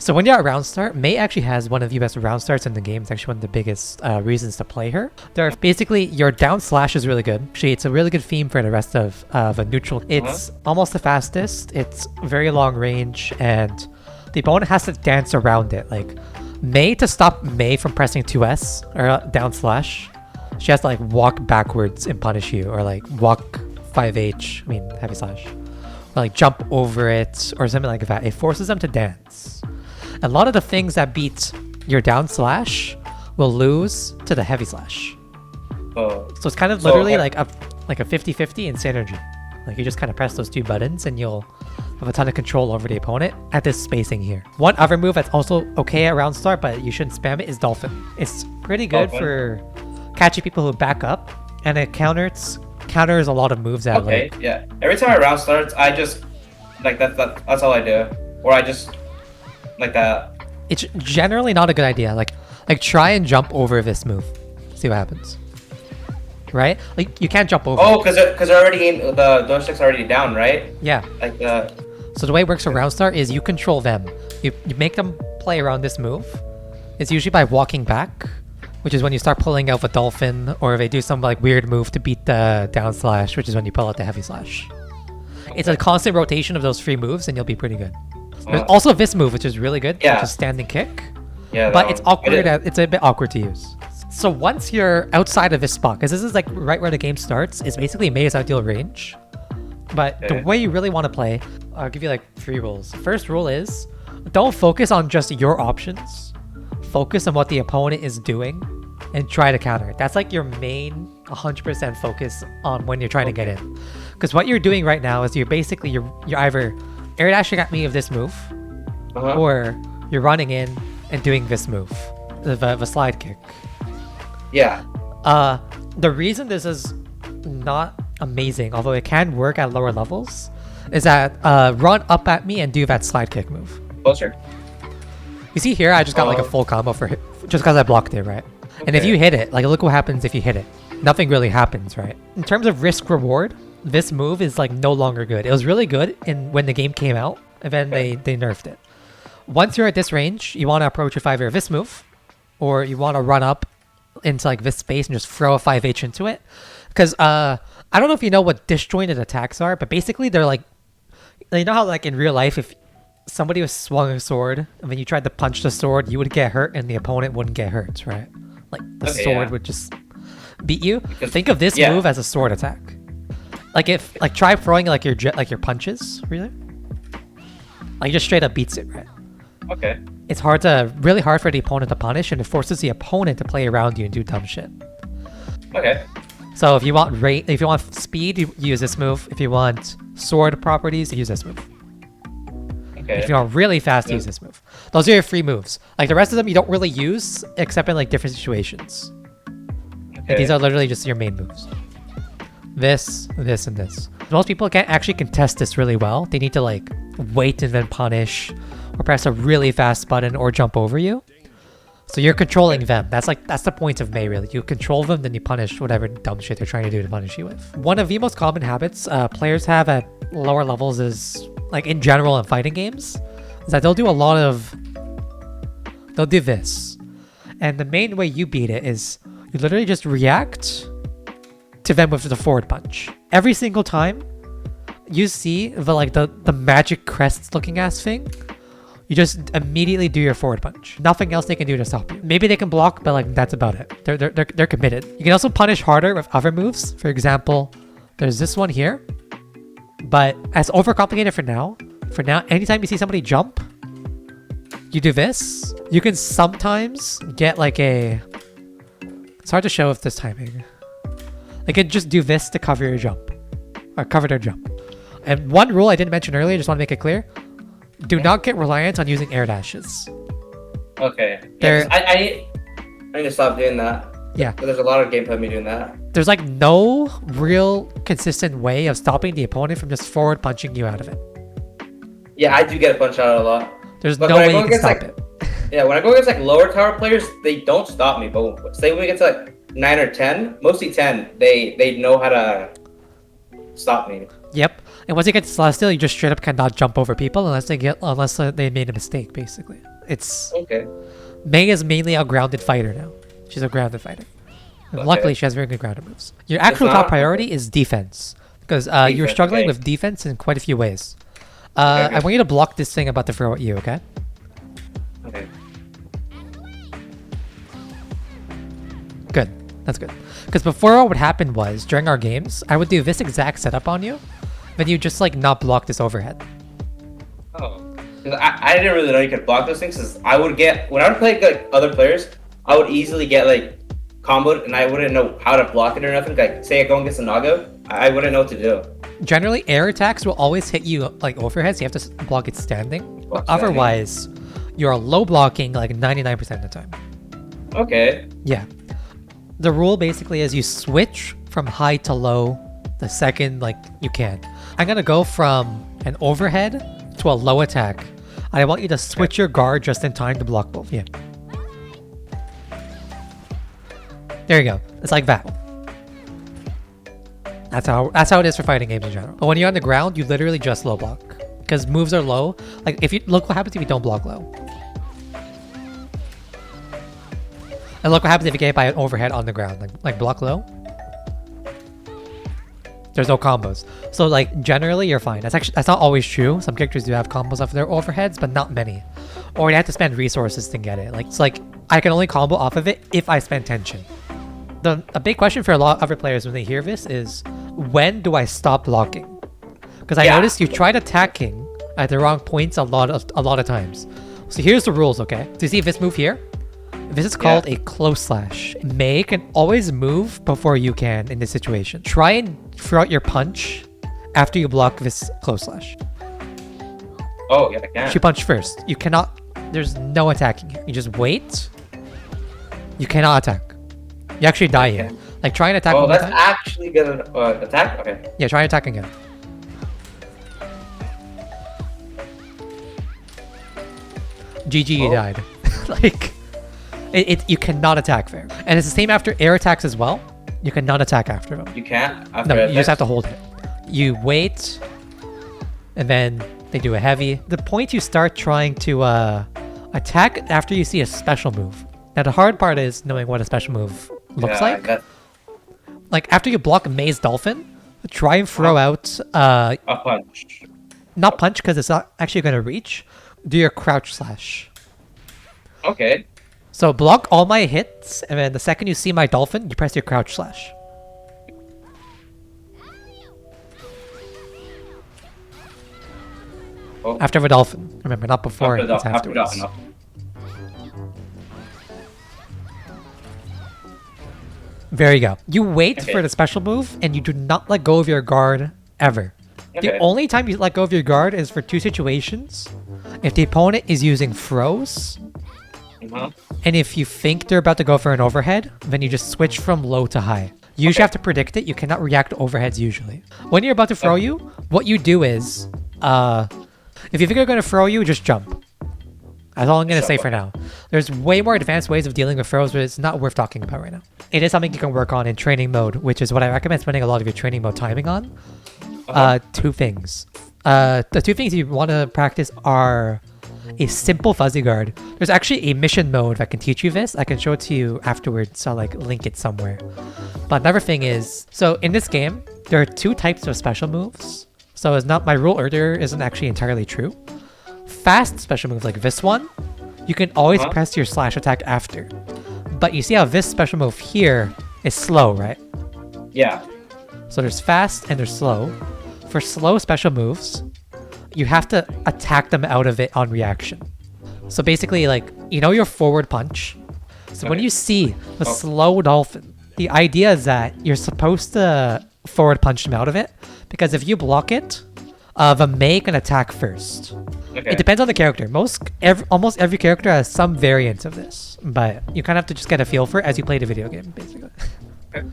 So when you're at round start, Mei actually has one of the best round starts in the game. It's actually one of the biggest reasons to play her. There are basically, your down slash is really good. Actually, it's a really good theme for the rest of a neutral. It's almost the fastest. It's very long range, and the opponent has to dance around it. Like Mei, to stop Mei from pressing 2S or down slash, she has to like walk backwards and punish you, or like walk 5H, I mean heavy slash, or like jump over it or something like that. It forces them to dance. A lot of the things that beat your down slash will lose to the heavy slash. So it's kind of literally like a 50-50 in synergy. Like you just kind of press those two buttons and you'll have a ton of control over the opponent at this spacing here. One other move that's also okay at round start, but you shouldn't spam it, is Dolphin. It's pretty good for catching people who back up, and it counters a lot of moves that yeah. Every time I round starts, I just like that's all I do. Or I just like that. It's generally not a good idea. Like try and jump over this move. See what happens. Right? Like you can't jump over. Oh, because they're already in, the joystick's already down, right? Yeah. Like So the way it works for round start is you control them. You make them play around this move. It's usually by walking back, which is when you start pulling out the dolphin, or if they do some like weird move to beat the down slash, which is when you pull out the heavy slash. It's a constant rotation of those three moves, and you'll be pretty good. There's also this move, which is really good, which is standing kick. Yeah, but it's awkward. It's a bit awkward to use. So once you're outside of this spot, because this is like right where the game starts, it's basically Mei's ideal range. But the way you really want to play, I'll give you like 3 rules. First rule is, don't focus on just your options. Focus on what the opponent is doing and try to counter it. That's like your main 100% focus on when you're trying to get in. Because what you're doing right now is you're either air dashing at me with this move, or you're running in and doing this move, the slide kick. Yeah. The reason this is not amazing, although it can work at lower levels, is that run up at me and do that slide kick move. Closer. You see here, I just got like a full combo for hit, just because I blocked it, right? And if you hit it, like look what happens if you hit it. Nothing really happens, right? In terms of risk reward, this move is like no longer good. It was really good when the game came out, and then they nerfed it. Once you're at this range, you want to approach with either this move, or you want to run up into like this space and just throw a 5H into it. Because I don't know if you know what disjointed attacks are, but basically they're like, you know how like in real life, if somebody was swung a sword and then you tried to punch the sword, you would get hurt and the opponent wouldn't get hurt, right? Like the sword would just beat you. Think of this move as a sword attack. Like try throwing like your punches, really. Like just straight up beats it, right? Okay. It's really hard for the opponent to punish, and it forces the opponent to play around you and do dumb shit. Okay. So if you want speed, you use this move. If you want sword properties, you use this move. Okay. If you want really fast, use this move. Those are your free moves. Like the rest of them, you don't really use except in like different situations. Okay. Like, these are literally just your main moves. This, this, and this. Most people can't actually contest this really well. They need to like wait and then punish, or press a really fast button, or jump over you. So you're controlling them. That's the point of Mei, really. You control them, then you punish whatever dumb shit they're trying to do to punish you with. One of the most common habits players have at lower levels is, like in general in fighting games, is that they'll do this. And the main way you beat it is you literally just react to them with the forward punch. Every single time you see the magic crest looking ass thing, you just immediately do your forward punch. Nothing else they can do to stop you. Maybe they can block, but like that's about it. They're committed. You can also punish harder with other moves. For example, there's this one here, but as overcomplicated for now. For now, anytime you see somebody jump, you do this. You can sometimes get like it's hard to show with this timing. Like, you can just do this to cover your jump, or cover their jump. And one rule I didn't mention earlier, I just want to make it clear. Do not get reliant on using air dashes. Okay. Yeah, I need to stop doing that. Yeah. There's a lot of gameplay of me doing that. There's like no real consistent way of stopping the opponent from just forward punching you out of it. Yeah, I do get a punch out a lot. There's no way you can stop it. Yeah, when I go against like lower tower players, they don't stop me. But say when we get to like 9 or 10, mostly 10, they know how to stop me. Yep. And once you get to Celestial, you just straight up cannot jump over people unless they made a mistake, basically. It's Okay. Mei is mainly a grounded fighter now. She's a grounded fighter. And luckily, she has very good grounded moves. Your actual top priority is defense. Because you're struggling with defense in quite a few ways. I want you to block this thing about to throw at you, okay? Okay. Good. That's good. Because before what would happen was, during our games, I would do this exact setup on you, then you just like not block this overhead. Oh. I didn't really know you could block those things, because I would get, when I would play like other players, I would easily get like comboed and I wouldn't know how to block it or nothing. Like say I go and get some knockout, I wouldn't know what to do. Generally, air attacks will always hit you like overheads. You have to block it standing. Otherwise, you're low blocking like 99% of the time. Okay. Yeah. The rule basically is you switch from high to low the second like you can. I'm gonna go from an overhead to a low attack. I want you to switch your guard just in time to block both. Yeah. There you go. It's like that. That's how it is for fighting games in general. But when you're on the ground, you literally just low block. Because moves are low. Like if you look what happens if you don't block low. And look what happens if you get hit by an overhead on the ground. Like block low. There's no combos. So like generally you're fine. That's not always true. Some characters do have combos off their overheads, but not many. Or they have to spend resources to get it. Like it's like I can only combo off of it if I spend tension. A big question for a lot of other players when they hear this is, when do I stop blocking? Because I noticed you tried attacking at the wrong points a lot of times. So here's the rules, okay? So you see this move here? This is called a close slash. Mei can always move before you can in this situation. Try and throw out your punch after you block this close slash. Oh, yeah, I can. She punched first. You cannot... There's no attacking here. You just wait. You cannot attack. You actually die here. Like try and attack. Oh, that's actually gonna attack? Okay. Yeah, try and attack again. GG, you died. Like, you cannot attack there. And it's the same after air attacks as well. You cannot attack after them. You can't? After no, you just have to hold it. You wait, and then they do a heavy. The point you start trying to attack after you see a special move. Now the hard part is knowing what a special move looks like. Like after you block Mei's Dolphin, try and throw out a punch. Not punch because it's not actually going to reach. Do your crouch slash. Okay. So block all my hits, and then the second you see my Dolphin, you press your crouch slash. Oh. After the Dolphin. Remember, not before, it's afterwards. There you go. You wait for the special move, and you do not let go of your guard ever. Okay. The only time you let go of your guard is for two situations. If the opponent is using throws, and if you think they're about to go for an overhead, then you just switch from low to high. You usually have to predict it. You cannot react to overheads usually. When you're about to throw you, what you do is, if you think they're going to throw you, just jump. That's all I'm going to say for now. There's way more advanced ways of dealing with throws, but it's not worth talking about right now. It is something you can work on in training mode, which is what I recommend spending a lot of your training mode timing on. Two things. The two things you want to practice are a simple fuzzy guard. There's actually a mission mode that can teach you this. I can show it to you afterwards, so I'll like link it somewhere. But another thing is, so in this game, there are two types of special moves. So it's not, my rule earlier isn't actually entirely true. Fast special moves like this one, you can always press your slash attack after. But you see how this special move here is slow, right? Yeah. So there's fast and there's slow. For slow special moves, you have to attack them out of it on reaction. So basically, like, you know your forward punch? So when you see the slow Dolphin, the idea is that you're supposed to forward punch them out of it, because if you block it, the Mei can attack first. Okay. It depends on the character. Almost every character has some variant of this, but you kind of have to just get a feel for it as you play the video game, basically. Okay.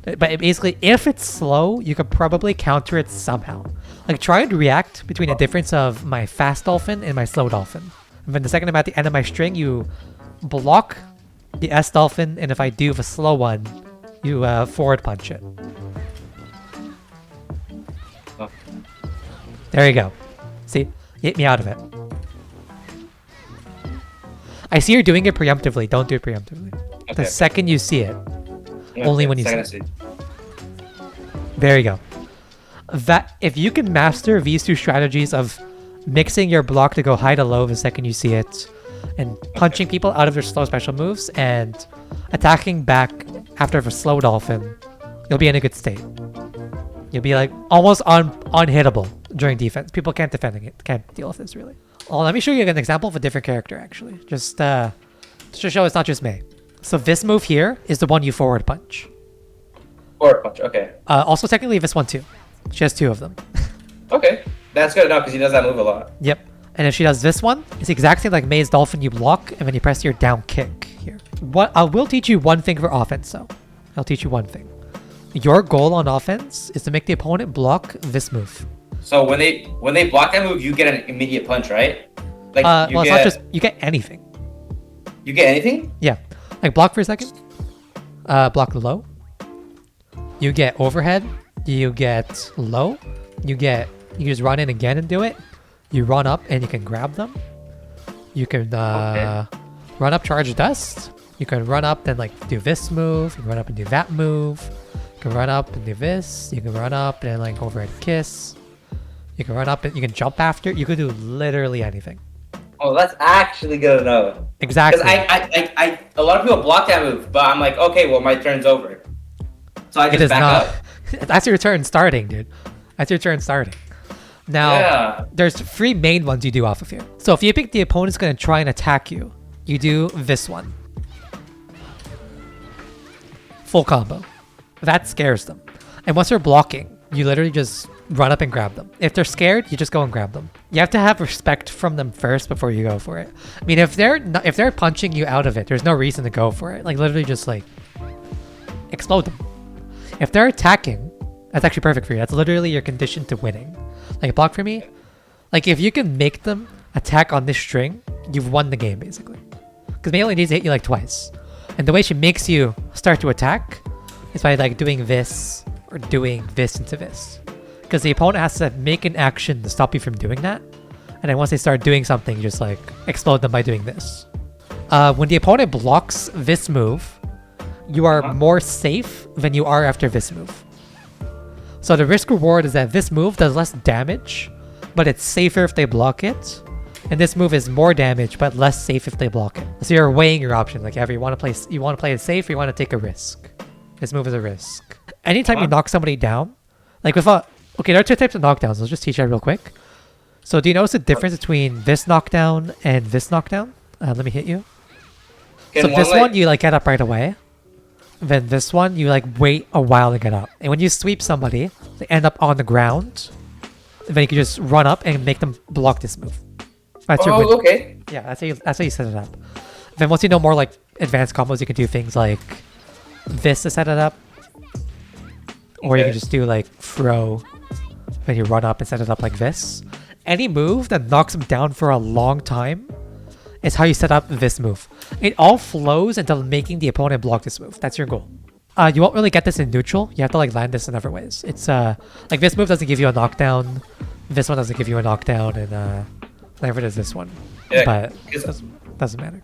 But basically, if it's slow, you could probably counter it somehow. Like, try and react between the difference of my fast Dolphin and my slow Dolphin. And then the second I'm at the end of my string, you block the S Dolphin, and if I do the slow one, you forward punch it. There you go. See? Hit me out of it. I see you're doing it preemptively. Don't do it preemptively. Okay. The second you see it. Only when you see it. it. There you go. That if you can master these two strategies of mixing your block to go high to low the second you see it, and punching people out of their slow special moves, and attacking back after the slow dolphin, you'll be in a good state. You'll be like almost unhittable during defense. People can't deal with this really. Oh, let me show you an example of a different character actually. Just to show it's not just Mei. So this move here is the one you forward punch. Forward punch, okay. Also technically this one too. She has two of them. Okay, that's good enough because he does that move a lot. Yep. And if she does this one, it's the exact same like Mei's dolphin. You block and then you press your down kick here. I will teach you one thing for offense though. I'll teach you one thing. Your goal on offense is to make the opponent block this move. So when they block that move, you get an immediate punch, right? Like Well, it's not just you get anything. You get anything? Yeah, like block for a second. Block low. You get overhead. You get low. You just run in again and do it. You run up and you can grab them. You can run up, charge dust. You can run up and like do this move. You can run up and do that move. You can run up and do this. You can run up and like overhead kiss. You can run up and you can jump after. You can do literally anything. Oh, that's actually good to know. Exactly. Because a lot of people block that move, but I'm like, okay, well my turn's over. So I just back up. That's your turn starting, dude. That's your turn starting. Now, there's three main ones you do off of here. So if you think the opponent's going to try and attack you, you do this one. Full combo. That scares them. And once they're blocking, you literally just run up and grab them. If they're scared, you just go and grab them. You have to have respect from them first before you go for it. I mean, if they're punching you out of it, there's no reason to go for it. Like literally just like explode them. If they're attacking, that's actually perfect for you. That's literally your condition to winning. Like block for me, like if you can make them attack on this string, you've won the game basically. Because Mei only needs to hit you like twice. And the way she makes you start to attack is by like doing this or doing this into this. Because the opponent has to make an action to stop you from doing that. And then once they start doing something, you just like explode them by doing this. When the opponent blocks this move, you are more safe than you are after this move. So the risk reward is that this move does less damage, but it's safer if they block it. And this move is more damage, but less safe if they block it. So you're weighing your options. Like if you want to play it safe, or you want to take a risk. This move is a risk. Anytime you knock somebody down, like there are two types of knockdowns. Let's just teach that real quick. So do you notice the difference between this knockdown and this knockdown? Let me hit you. So this one you like get up right away. Then this one, you like wait a while to get up. And when you sweep somebody, they end up on the ground. And then you can just run up and make them block this move. That's your win. Okay. Yeah, that's how you set it up. Then once you know more like advanced combos, you can do things like this to set it up. Or you can just do like throw. Then you run up and set it up like this. Any move that knocks them down for a long time is how you set up this move. It all flows until making the opponent block this move. That's your goal. You won't really get this in neutral. You have to like land this in other ways. It's like this move doesn't give you a knockdown. This one doesn't give you a knockdown, and never does this one. Yeah, but it doesn't matter.